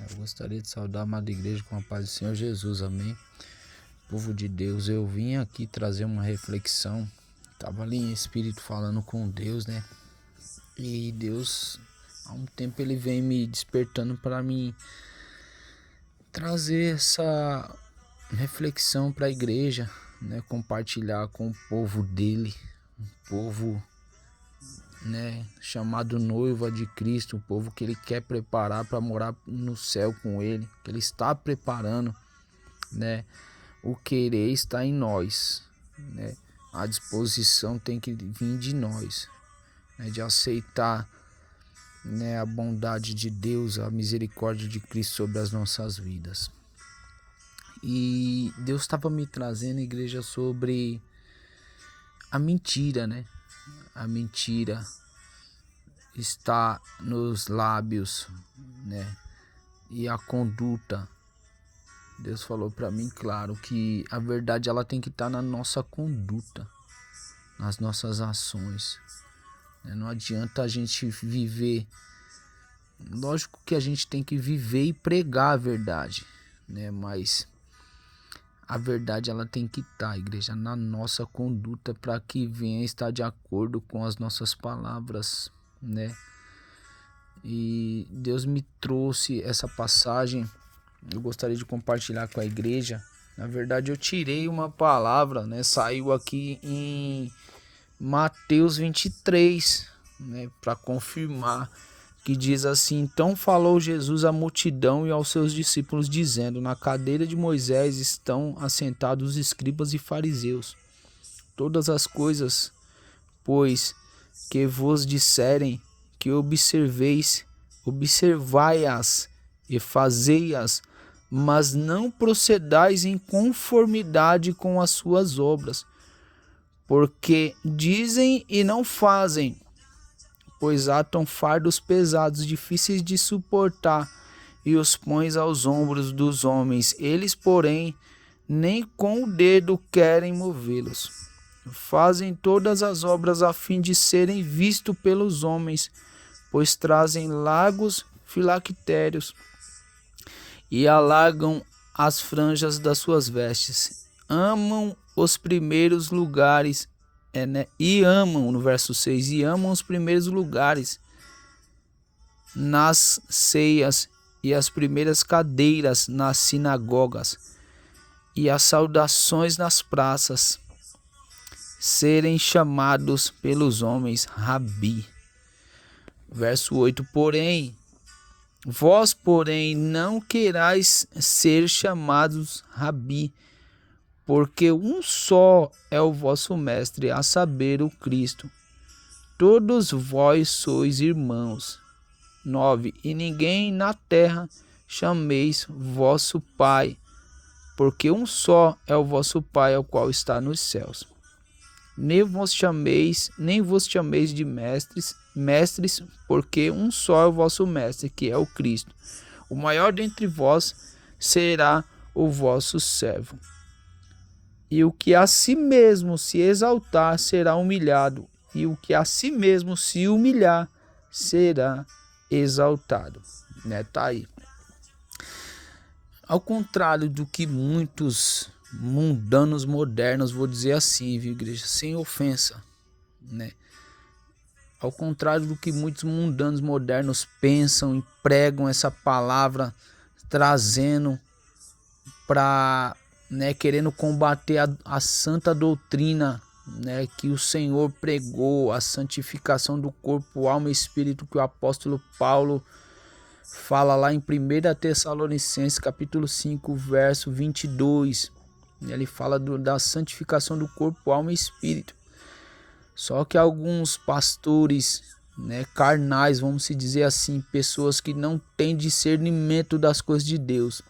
Eu gostaria de saudar a amada igreja com a paz do Senhor Jesus, amém. Povo de Deus, eu vim aqui trazer uma reflexão. Tava ali em espírito falando com Deus, né? E Deus, há um tempo ele vem me despertando para mim trazer essa reflexão para a igreja, né? Compartilhar com o povo dele, um povo, né, chamado noiva de Cristo, um povo que ele quer preparar para morar no céu com ele, que ele está preparando, né? O querer está em nós, né? A disposição tem que vir de nós, né? De aceitar, né, a bondade de Deus, a misericórdia de Cristo sobre as nossas vidas. E Deus estava me trazendo, igreja, sobre a mentira, né? A mentira está nos lábios, né? E a conduta. Deus falou para mim, claro, que a verdade ela tem que estar na nossa conduta, nas nossas ações. Não adianta a gente viver. Lógico que a gente tem que viver e pregar a verdade, né? Mas a verdade ela tem que estar, igreja, na nossa conduta para que venha estar de acordo com as nossas palavras, né? E Deus me trouxe essa passagem, eu gostaria de compartilhar com a igreja. Na verdade, eu tirei uma palavra, né? Saiu aqui em Mateus 23, né? Para confirmar, que diz assim: então falou Jesus à multidão e aos seus discípulos, dizendo: na cadeira de Moisés estão assentados os escribas e fariseus. Todas as coisas, pois, que vos disserem que observeis, observai-as e fazei-as, mas não procedais em conformidade com as suas obras, porque dizem e não fazem, pois atam fardos pesados, difíceis de suportar, e os pões aos ombros dos homens. Eles, porém, nem com o dedo querem movê-los. Fazem todas as obras a fim de serem vistos pelos homens, pois trazem largos filactérios e alargam as franjas das suas vestes. Amam os primeiros lugares, e amam, no verso 6, e amam os primeiros lugares nas ceias e as primeiras cadeiras nas sinagogas e as saudações nas praças, serem chamados pelos homens Rabi. Verso 8, vós, porém, não querais ser chamados Rabi, porque um só é o vosso mestre, a saber, o Cristo. Todos vós sois irmãos. 9. E ninguém na terra chameis vosso Pai, porque um só é o vosso Pai, o qual está nos céus. Nem vos chameis de mestres, porque um só é o vosso mestre, que é o Cristo. O maior dentre vós será o vosso servo. E o que a si mesmo se exaltar será humilhado, e o que a si mesmo se humilhar será exaltado. Né? Tá aí. Ao contrário do que muitos mundanos modernos, vou dizer assim, viu, igreja, sem ofensa, né? Ao contrário do que muitos mundanos modernos pensam e pregam essa palavra, trazendo para, né, querendo combater a santa doutrina, né, que o Senhor pregou, a santificação do corpo, alma e espírito, que o apóstolo Paulo fala lá em 1 Tessalonicenses capítulo 5, verso 22. Ele fala da santificação do corpo, alma e espírito. Só que alguns pastores, né, carnais, vamos se dizer assim, pessoas que não têm discernimento das coisas de Deus,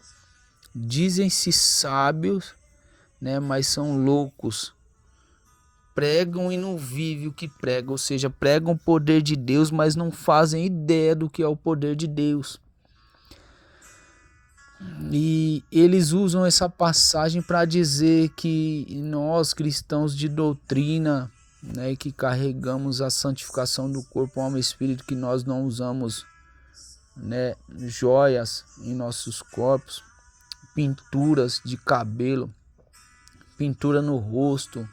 dizem-se sábios, né, mas são loucos. Pregam e não vivem o que pregam, ou seja, pregam o poder de Deus, mas não fazem ideia do que é o poder de Deus. E eles usam essa passagem para dizer que nós, cristãos de doutrina, né, que carregamos a santificação do corpo, alma e espírito, que nós não usamos né, joias em nossos corpos, pinturas de cabelo, pintura no rosto.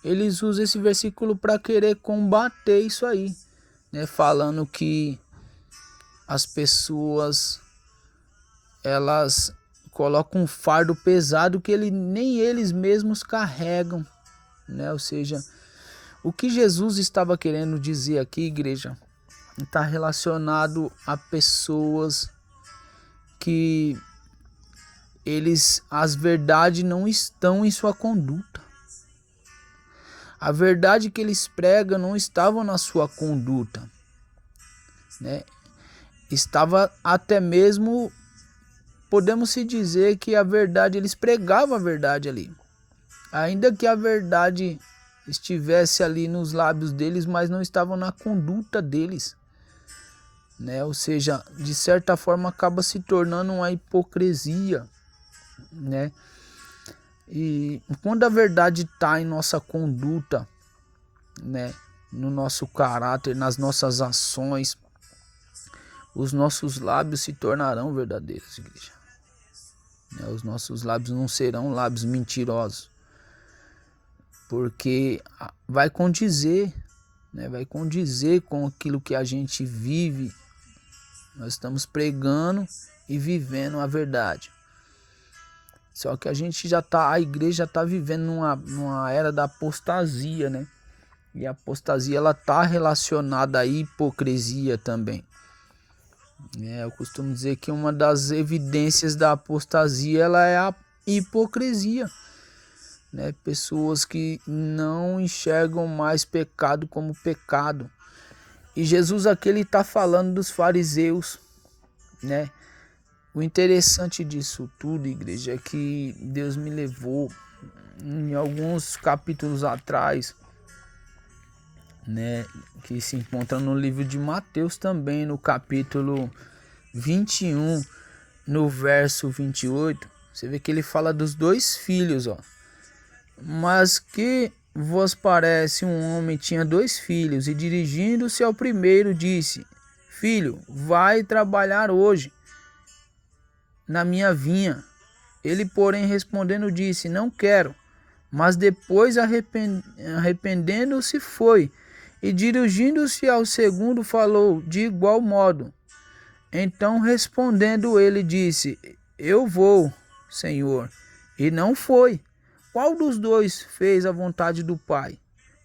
Eles usam esse versículo para querer combater isso aí, né, falando que as pessoas elas colocam um fardo pesado que nem eles mesmos carregam, né? Ou seja, o que Jesus estava querendo dizer aqui, igreja, está relacionado a pessoas que as verdades não estão em sua conduta. A verdade que eles pregam não estava na sua conduta, né? Estava até mesmo, podemos se dizer que a verdade, eles pregavam a verdade ali. Ainda que a verdade estivesse ali nos lábios deles, mas não estavam na conduta deles, né? Ou seja, de certa forma acaba se tornando uma hipocrisia, né? E quando a verdade está em nossa conduta, né, no nosso caráter, nas nossas ações, os nossos lábios se tornarão verdadeiros, igreja. Os nossos lábios não serão lábios mentirosos, porque vai condizer, né? Vai condizer com aquilo que a gente vive. Nós estamos pregando e vivendo a verdade. Só que a igreja já está vivendo numa era da apostasia, né? E a apostasia ela está relacionada à hipocrisia também. Eu costumo dizer que uma das evidências da apostasia ela é a hipocrisia, né? Pessoas que não enxergam mais pecado como pecado. E Jesus aqui ele está falando dos fariseus, né? O interessante disso tudo, igreja, é que Deus me levou em alguns capítulos atrás, né, que se encontra no livro de Mateus também, no capítulo 21, no verso 28, você vê que ele fala dos dois filhos, ó. Mas que vos parece, um homem tinha 2 filhos, e dirigindo-se ao primeiro disse: Filho, vai trabalhar hoje na minha vinha. Ele, porém, respondendo, disse: Não quero. Mas depois, arrependendo-se, foi. E dirigindo-se ao segundo, falou de igual modo. Então, respondendo ele, disse: Eu vou, Senhor. E não foi. Qual dos dois fez a vontade do Pai?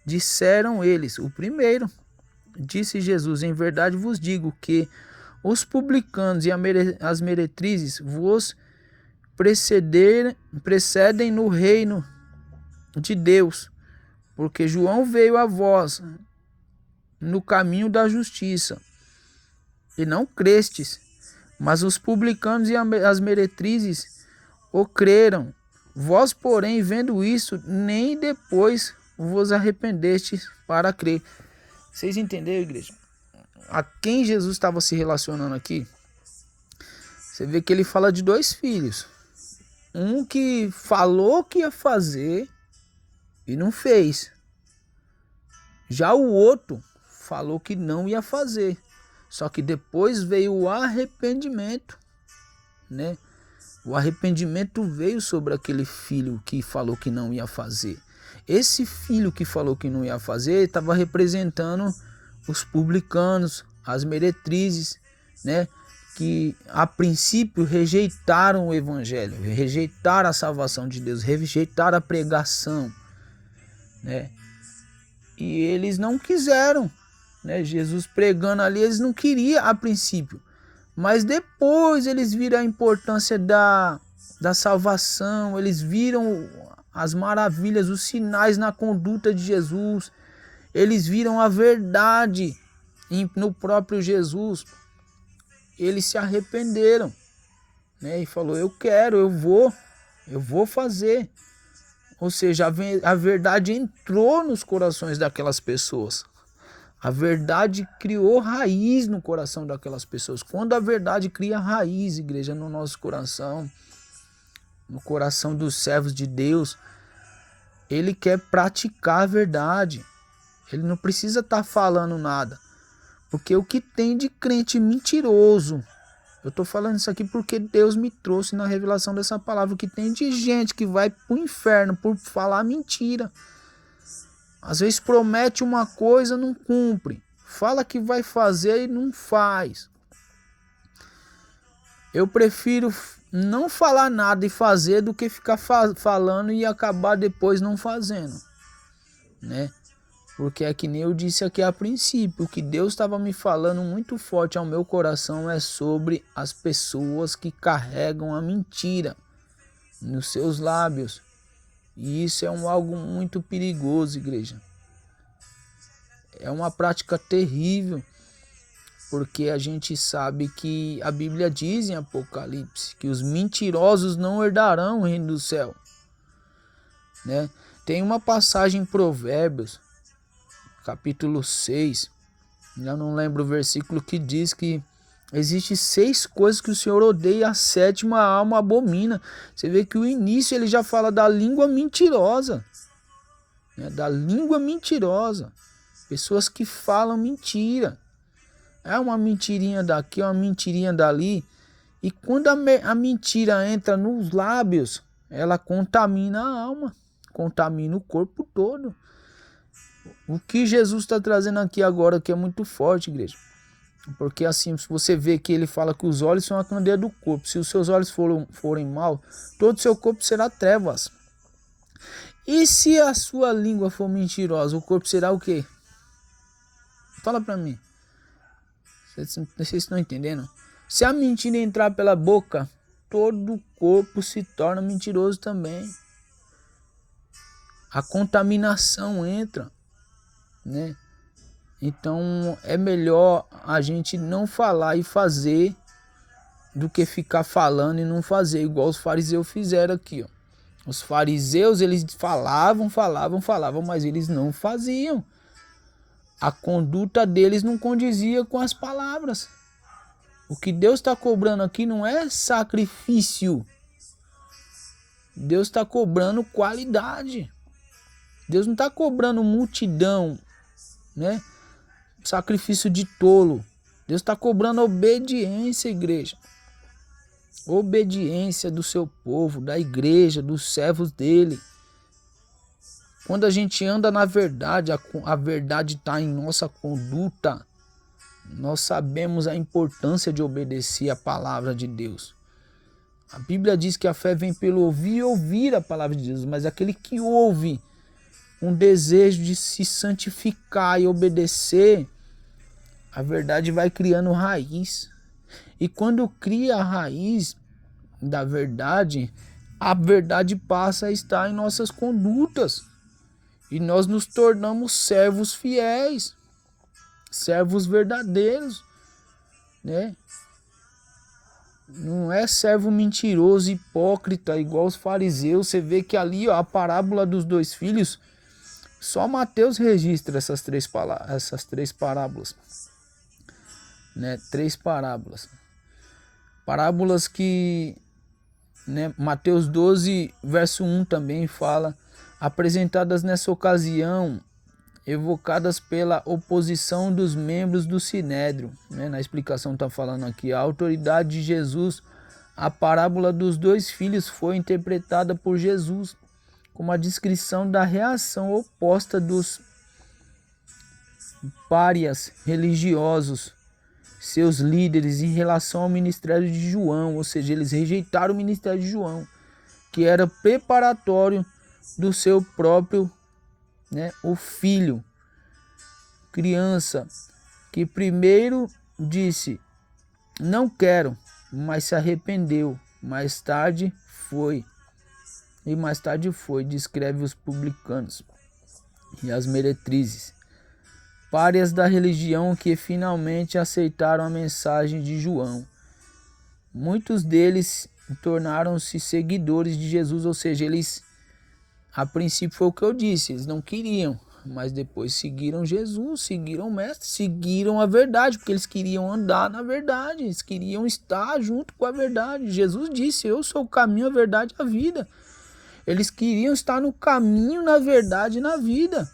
Disseram eles: O primeiro. Disse Jesus: Em verdade vos digo que os publicanos e as meretrizes vos precedem no reino de Deus, porque João veio a vós no caminho da justiça, e não crestes, mas os publicanos e as meretrizes o creram. Vós, porém, vendo isso, nem depois vos arrependestes para crer. Vocês entenderam, igreja? A quem Jesus estava se relacionando aqui? Você vê que ele fala de 2 filhos. Um que falou que ia fazer e não fez. Já o outro falou que não ia fazer. Só que depois veio o arrependimento, né? O arrependimento veio sobre aquele filho que falou que não ia fazer. Esse filho que falou que não ia fazer estava representando os publicanos, as meretrizes, né? Que a princípio rejeitaram o evangelho, rejeitaram a salvação de Deus, rejeitaram a pregação, né? E eles não quiseram, né? Jesus pregando ali, eles não queriam a princípio, mas depois eles viram a importância da salvação, eles viram as maravilhas, os sinais na conduta de Jesus, eles viram a verdade no próprio Jesus. Eles se arrependeram, né? E falou: eu quero, eu vou fazer. Ou seja, a verdade entrou nos corações daquelas pessoas. A verdade criou raiz no coração daquelas pessoas. Quando a verdade cria raiz, igreja, no nosso coração, no coração dos servos de Deus, ele quer praticar a verdade. Ele não precisa estar falando nada. Porque o que tem de crente mentiroso, eu tô falando isso aqui porque Deus me trouxe na revelação dessa palavra, o que tem de gente que vai pro inferno por falar mentira. Às vezes promete uma coisa, não cumpre. Fala que vai fazer e não faz. Eu prefiro não falar nada e fazer do que ficar falando e acabar depois não fazendo, né? Porque é que nem eu disse aqui a princípio, o que Deus estava me falando muito forte ao meu coração é sobre as pessoas que carregam a mentira nos seus lábios. E isso é algo muito perigoso, igreja. É uma prática terrível, porque a gente sabe que a Bíblia diz em Apocalipse que os mentirosos não herdarão o reino do céu, né? Tem uma passagem em Provérbios, capítulo 6, eu não lembro o versículo, que diz que existe 6 coisas que o Senhor odeia e a 7ª alma abomina. Você vê que o início ele já fala da língua mentirosa, né? Da língua mentirosa. Pessoas que falam mentira. É uma mentirinha daqui, uma mentirinha dali. E quando a mentira entra nos lábios, ela contamina a alma, contamina o corpo todo. O que Jesus está trazendo aqui agora que é muito forte, igreja. Porque assim, se você vê que ele fala que os olhos são a candeia do corpo. Se os seus olhos forem mal, todo o seu corpo será trevas. E se a sua língua for mentirosa, o corpo será o quê? Fala pra mim. Vocês estão entendendo? Se a mentira entrar pela boca, todo o corpo se torna mentiroso também. A contaminação entra, né? Então é melhor a gente não falar e fazer do que ficar falando e não fazer, igual os fariseus fizeram aqui, ó. Os fariseus, eles falavam, mas eles não faziam. A conduta deles não condizia com as palavras. O que Deus está cobrando aqui não é sacrifício. Deus está cobrando qualidade. Deus não está cobrando multidão, né? Sacrifício de tolo. Deus está cobrando obediência, igreja. Obediência do seu povo, da igreja, dos servos dele. Quando a gente anda na verdade, a verdade está em nossa conduta. Nós sabemos a importância de obedecer a palavra de Deus. A Bíblia diz que a fé vem pelo ouvir e ouvir a palavra de Deus. Mas aquele que ouve um desejo de se santificar e obedecer, a verdade vai criando raiz. E quando cria a raiz da verdade, a verdade passa a estar em nossas condutas. E nós nos tornamos servos fiéis, servos verdadeiros, né? Não é servo mentiroso, hipócrita, igual os fariseus. Você vê que ali, ó, a parábola dos 2 filhos, só Mateus registra essas três parábolas, né? 3 parábolas. Parábolas que, né, Mateus 12, verso 1 também fala, apresentadas nessa ocasião, evocadas pela oposição dos membros do Sinédrio, né? Na explicação está falando aqui, a autoridade de Jesus. A parábola dos 2 filhos foi interpretada por Jesus como a descrição da reação oposta dos párias religiosos, seus líderes, em relação ao ministério de João. Ou seja, eles rejeitaram o ministério de João, que era preparatório do seu próprio, né, o filho, criança, que primeiro disse, não quero, mas se arrependeu, mais tarde foi, descreve os publicanos e as meretrizes, párias da religião que finalmente aceitaram a mensagem de João. Muitos deles tornaram-se seguidores de Jesus, ou seja, eles, a princípio foi o que eu disse, eles não queriam, mas depois seguiram Jesus, seguiram o mestre, seguiram a verdade, porque eles queriam andar na verdade, eles queriam estar junto com a verdade. Jesus disse, eu sou o caminho, a verdade e a vida. Eles queriam estar no caminho, na verdade e na vida.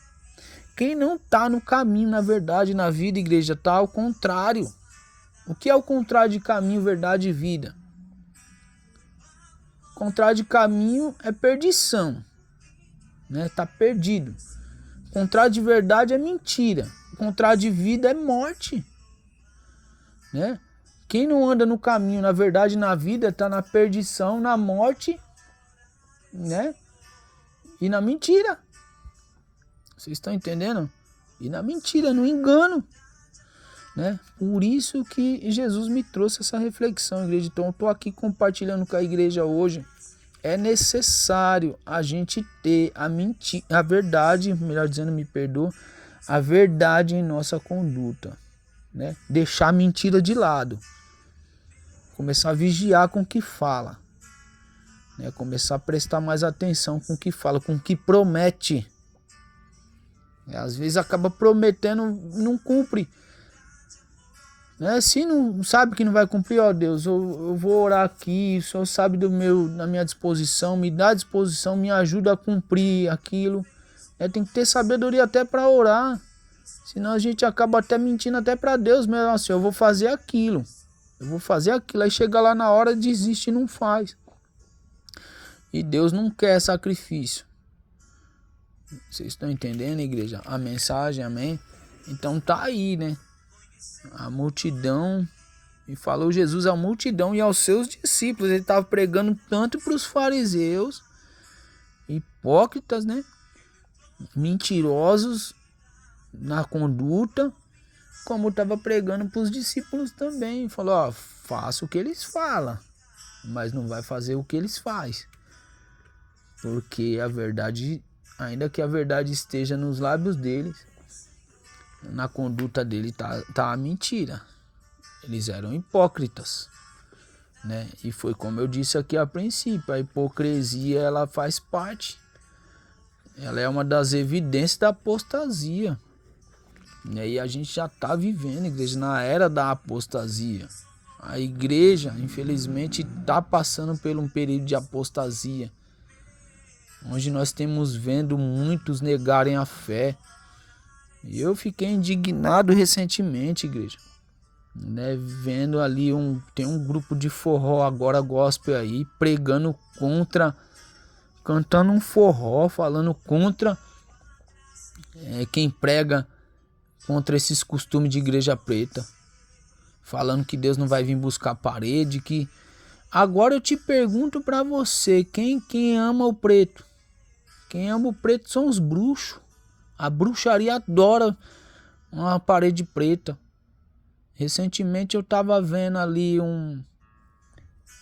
quem não está no caminho, na verdade, na vida, igreja, está ao contrário. O que é o contrário de caminho, verdade e vida? O contrário de caminho é perdição, né? Tá perdido. O contrário de verdade é mentira. O contrário de vida é morte, né? Quem não anda no caminho, na verdade, na vida, está na perdição, na morte, né? E na mentira. Vocês estão entendendo? E na mentira, no engano, né? Por isso que Jesus me trouxe essa reflexão, igreja. Então eu estou aqui compartilhando com a igreja hoje. É necessário a gente ter a verdade, melhor dizendo, me perdoa, a verdade em nossa conduta, né? Deixar a mentira de lado. Começar a vigiar com o que fala, né? Começar a prestar mais atenção com o que fala, com o que promete. Às vezes acaba prometendo, não cumpre, né? Se não sabe que não vai cumprir, ó Deus, eu vou orar aqui, o Senhor sabe da minha disposição, me dá disposição, me ajuda a cumprir aquilo. Tem que ter sabedoria até para orar, senão a gente acaba até mentindo até para Deus mesmo, assim, eu vou fazer aquilo, aí chega lá na hora, desiste e não faz. E Deus não quer sacrifício. Vocês estão entendendo, igreja? A mensagem, amém? Então tá aí, né? A multidão, e falou Jesus à multidão e aos seus discípulos. Ele estava pregando tanto para os fariseus, hipócritas, né? Mentirosos na conduta, como estava pregando para os discípulos também. Falou, ó, faça o que eles falam, mas não vai fazer o que eles fazem. Porque a verdade, ainda que a verdade esteja nos lábios deles, na conduta dele tá a mentira. Eles eram hipócritas, né? E foi como eu disse aqui a princípio, a hipocrisia, ela faz parte. Ela é uma das evidências da apostasia. E aí a gente já tá vivendo, igreja, na era da apostasia. A igreja, infelizmente, tá passando por um período de apostasia, onde nós temos vendo muitos negarem a fé. E eu fiquei indignado recentemente, igreja, né? Vendo ali tem um grupo de forró agora gospel aí, pregando contra, cantando um forró, falando contra quem prega contra esses costumes de igreja preta, falando que Deus não vai vir buscar parede, que... Agora eu te pergunto pra você, quem ama o preto? Quem ama o preto são os bruxos. A bruxaria adora uma parede preta. Recentemente eu tava vendo ali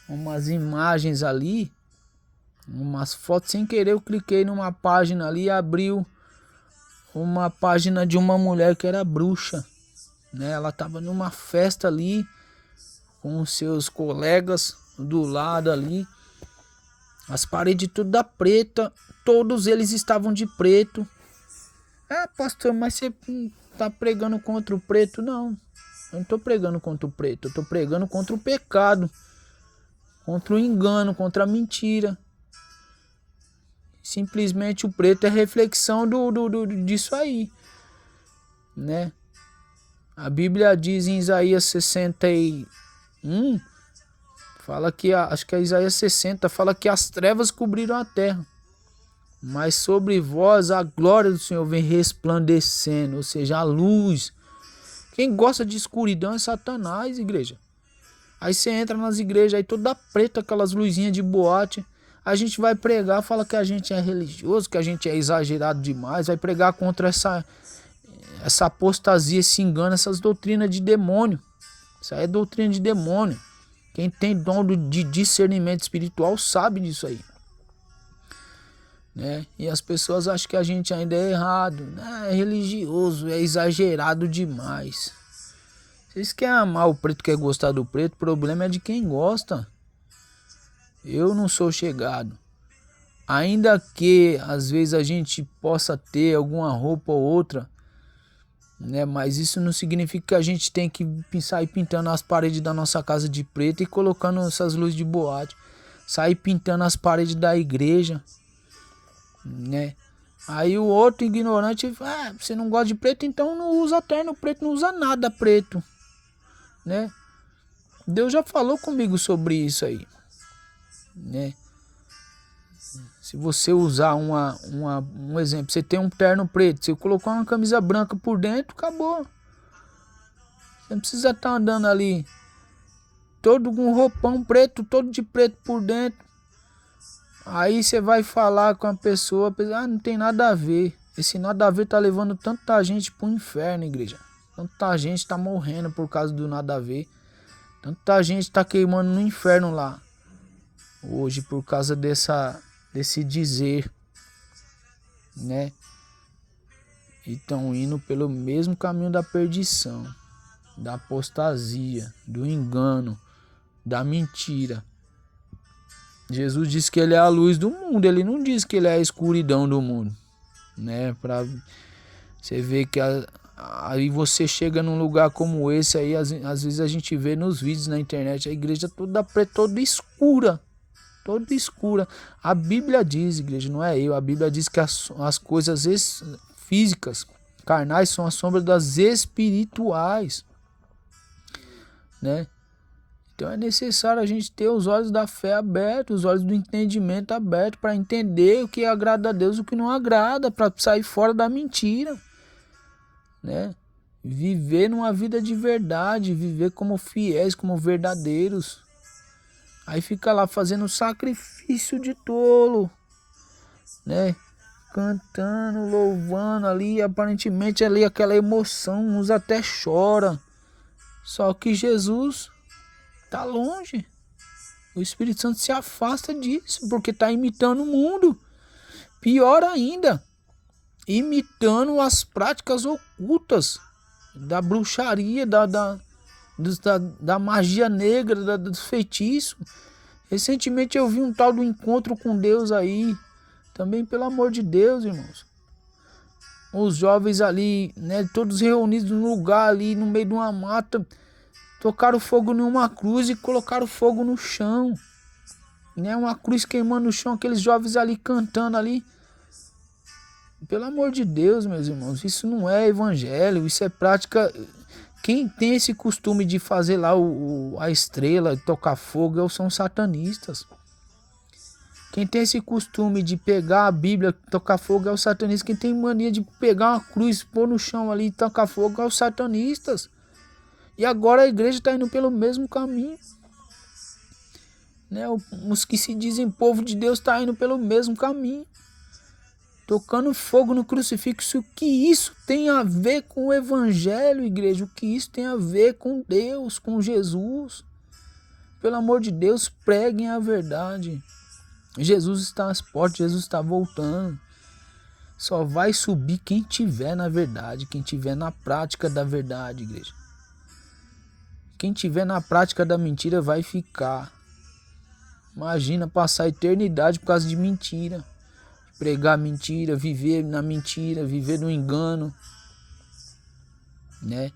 umas imagens ali, umas fotos, sem querer eu cliquei numa página ali e abriu uma página de uma mulher que era bruxa, né? Ela tava numa festa ali com os seus colegas do lado ali, as paredes toda preta, todos eles estavam de preto. Pastor, mas você tá pregando contra o preto? Não, eu não tô pregando contra o preto, eu tô pregando contra o pecado, contra o engano, contra a mentira. Simplesmente o preto é reflexão disso aí, né? A Bíblia diz em Isaías 61, fala que, acho que é Isaías 60, fala que as trevas cobriram a terra, mas sobre vós a glória do Senhor vem resplandecendo, ou seja, a luz. Quem gosta de escuridão é Satanás, igreja. Aí você entra nas igrejas aí toda preta, aquelas luzinhas de boate. A gente vai pregar, fala que a gente é religioso, que a gente é exagerado demais. Vai pregar contra essa apostasia, esse engano, essas doutrinas de demônio. Isso aí é doutrina de demônio. Quem tem dom de discernimento espiritual sabe disso aí, né? E as pessoas acham que a gente ainda é errado, né? É religioso, é exagerado demais. Vocês querem amar o preto, quer gostar do preto, o problema é de quem gosta. Eu não sou chegado. Ainda que às vezes a gente possa ter alguma roupa ou outra, né? Mas isso não significa que a gente tem que sair pintando as paredes da nossa casa de preto e colocando essas luzes de boate. Sair pintando as paredes da igreja, né? Aí o outro ignorante, você não gosta de preto, então não usa terno preto, não usa nada preto, né? Deus já falou comigo sobre isso aí, né? Se você usar um exemplo, você tem um terno preto, você colocar uma camisa branca por dentro, acabou. Você não precisa estar andando ali todo com roupão preto, todo de preto por dentro. Aí você vai falar com a pessoa, não tem nada a ver. Esse nada a ver tá levando tanta gente pro inferno, igreja. Tanta gente tá morrendo por causa do nada a ver. Tanta gente tá queimando no inferno lá. Hoje por causa desse dizer, né? E estão indo pelo mesmo caminho da perdição, da apostasia, do engano, da mentira. Jesus disse que ele é a luz do mundo, ele não diz que ele é a escuridão do mundo, né? Pra você ver que aí você chega num lugar como esse aí, às vezes a gente vê nos vídeos na internet, a igreja toda preta, toda escura, toda escura. A Bíblia diz, igreja, não é eu, a Bíblia diz que as coisas físicas, carnais, são a sombra das espirituais, né? Então é necessário a gente ter os olhos da fé abertos, os olhos do entendimento abertos para entender o que agrada a Deus e o que não agrada, para sair fora da mentira, né? Viver numa vida de verdade, viver como fiéis, como verdadeiros. Aí fica lá fazendo sacrifício de tolo, né? Cantando, louvando ali, aparentemente ali aquela emoção, uns até choram. Só que Jesus tá longe. O Espírito Santo se afasta disso, porque tá imitando o mundo. Pior ainda, imitando as práticas ocultas da bruxaria, da magia negra, dos feitiços. Recentemente eu vi um tal do encontro com Deus aí. Também, pelo amor de Deus, irmãos. Os jovens ali, né, todos reunidos num lugar ali, no meio de uma mata, tocaram fogo numa cruz e colocaram fogo no chão, né? Uma cruz queimando no chão, aqueles jovens ali cantando ali. Pelo amor de Deus, meus irmãos, isso não é evangelho, isso é prática. Quem tem esse costume de fazer lá a estrela, tocar fogo, são satanistas. Quem tem esse costume de pegar a Bíblia, tocar fogo, é o satanista. Quem tem mania de pegar uma cruz, pôr no chão ali e tocar fogo, é os satanistas. E agora a igreja está indo pelo mesmo caminho, né? Os que se dizem povo de Deus estão indo pelo mesmo caminho, tocando fogo no crucifixo. O que isso tem a ver com o evangelho, igreja? O que isso tem a ver com Deus, com Jesus? Pelo amor de Deus, preguem a verdade. Jesus está às portas, Jesus está voltando. Só vai subir quem tiver na verdade, quem tiver na prática da verdade, igreja. Quem tiver na prática da mentira vai ficar. Imagina passar a eternidade por causa de mentira. Pregar mentira, viver na mentira, viver no engano, né?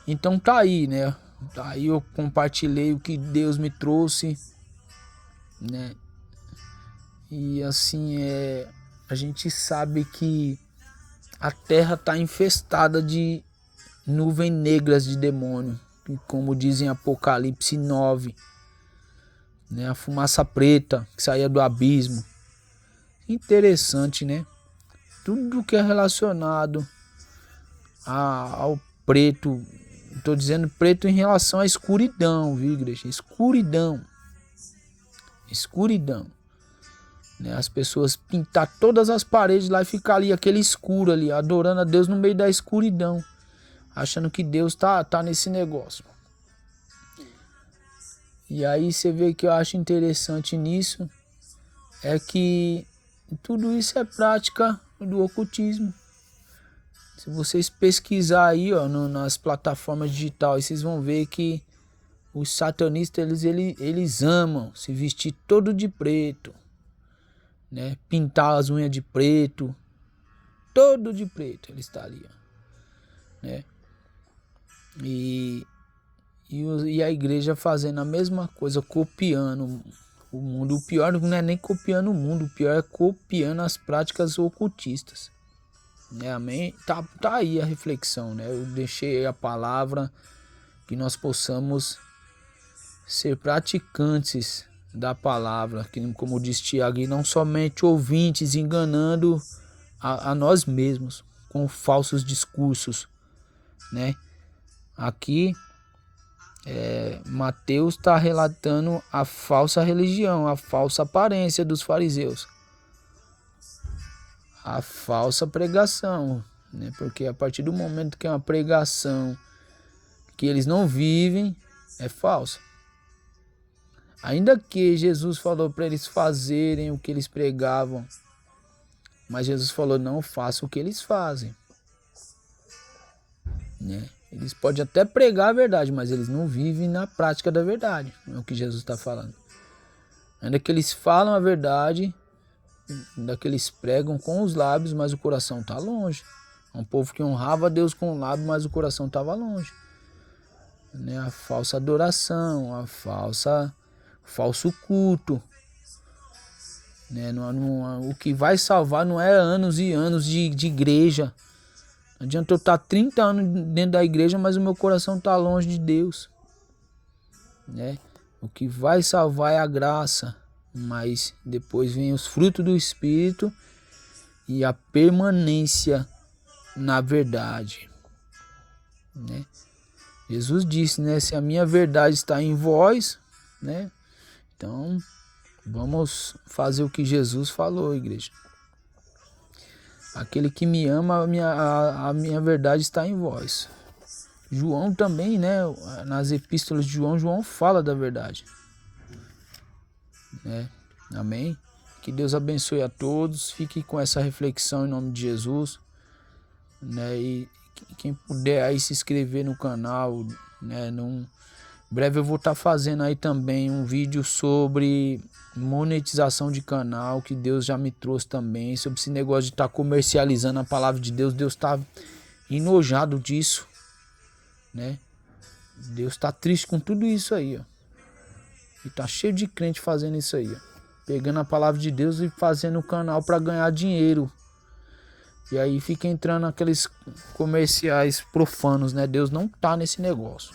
Então tá aí, né? Tá aí, eu compartilhei o que Deus me trouxe, né? E assim, a gente sabe que a terra tá infestada de nuvens negras de demônio, como dizem Apocalipse 9, né? A fumaça preta que saía do abismo. Interessante, né? Tudo que é relacionado ao preto, estou dizendo preto em relação à escuridão, viu, igreja? Escuridão, escuridão, né? As pessoas pintar todas as paredes lá e ficar ali aquele escuro ali, adorando a Deus no meio da escuridão, achando que Deus tá nesse negócio. E aí você vê que eu acho interessante nisso é que tudo isso é prática do ocultismo. Se vocês pesquisar aí, ó, nas plataformas digitais, vocês vão ver que os satanistas eles amam se vestir todo de preto, né? Pintar as unhas de preto, todo de preto ele está ali, ó, né? E a igreja fazendo a mesma coisa, copiando o mundo. O pior não é nem copiando o mundo, o pior é copiando as práticas ocultistas. Né, amém? Tá aí a reflexão, né? Eu deixei a palavra que nós possamos ser praticantes da palavra, que, como diz Tiago, e não somente ouvintes, enganando a nós mesmos com falsos discursos, né? Aqui Mateus está relatando a falsa religião, a falsa aparência dos fariseus, a falsa pregação, né? Porque a partir do momento que é uma pregação que eles não vivem, é falsa. Ainda que Jesus falou para eles fazerem o que eles pregavam, mas Jesus falou, não faça o que eles fazem, né? Eles podem até pregar a verdade, mas eles não vivem na prática da verdade. É o que Jesus está falando. Ainda que eles falam a verdade, ainda que eles pregam com os lábios, mas o coração está longe. É um povo que honrava a Deus com o lábio, mas o coração estava longe. Né? A falsa adoração, falso culto. Né? O que vai salvar não é anos e anos de igreja. Não adianta eu estar 30 anos dentro da igreja, mas o meu coração está longe de Deus. Né? O que vai salvar é a graça, mas depois vem os frutos do Espírito e a permanência na verdade. Né? Jesus disse, né? Se a minha verdade está em vós, né? Então vamos fazer o que Jesus falou, igreja. Aquele que me ama, a minha verdade está em vós. João também, né? Nas epístolas de João fala da verdade. Né? Amém? Que Deus abençoe a todos. Fique com essa reflexão em nome de Jesus. Né? E quem puder aí se inscrever no canal. Né? Em breve eu vou estar fazendo aí também um vídeo sobre monetização de canal, que Deus já me trouxe também, sobre esse negócio de estar comercializando a palavra de Deus. Deus está enojado disso, né? Deus está triste com tudo isso aí, ó. E tá cheio de crente fazendo isso aí, ó. Pegando a palavra de Deus e fazendo o canal para ganhar dinheiro. E aí fica entrando aqueles comerciais profanos, né? Deus não tá nesse negócio.